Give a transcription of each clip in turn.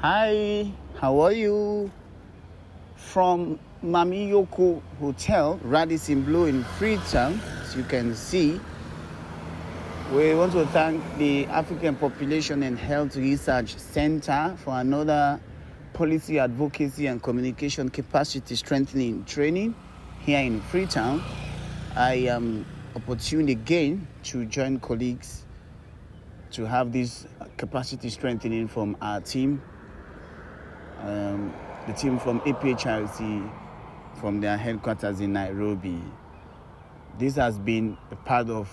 Hi, how are you? From Mami Yoko Hotel, Radisson Blue in Freetown, as you can see, we want to thank the African Population and Health Research Center for another policy advocacy and communication capacity strengthening training here in Freetown. I am opportune again to join colleagues to have this capacity strengthening from our team. The team from APHRC, from their headquarters in Nairobi. This has been a part of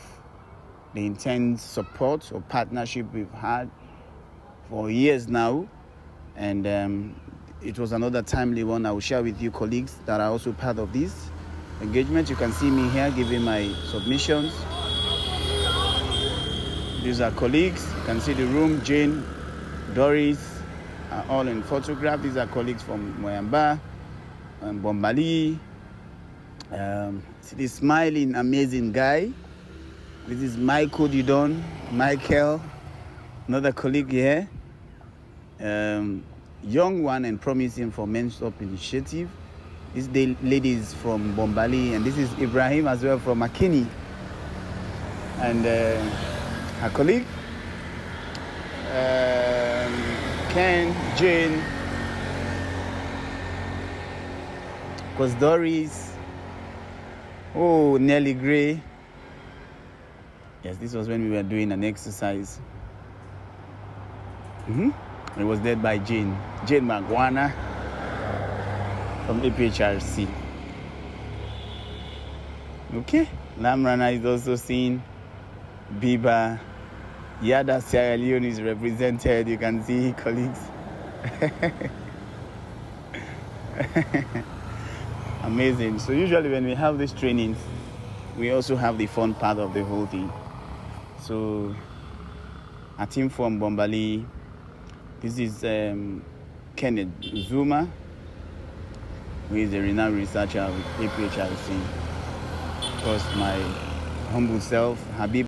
the intense support or partnership we've had for years now, and it was another timely one I will share with you colleagues that are also part of this engagement. You can see me here giving my submissions. These are colleagues. You can see the room. Jane, Doris, are all in photograph. These are colleagues from Moyamba and Bombali. See this smiling, amazing guy. This is Michael Didon, Michael, another colleague here. Young one and promising for Men's Up Initiative. This lady is from Bombali, and this is Ibrahim as well from Makini. And her colleague, Ken, Jane, Doris, Nelly Gray. Yes, this was when we were doing an exercise. It was led by Jane Magwana from APHRC. Okay, Lamrana is also seen. Biba, Yada Sierra Leone is represented. You can see colleagues. Amazing. So usually when we have these trainings, we also have the fun part of the whole thing. So a team from Bombali. This is Kenneth Zuma, who is a renowned researcher with APHRC. Of course, my humble self, Habib.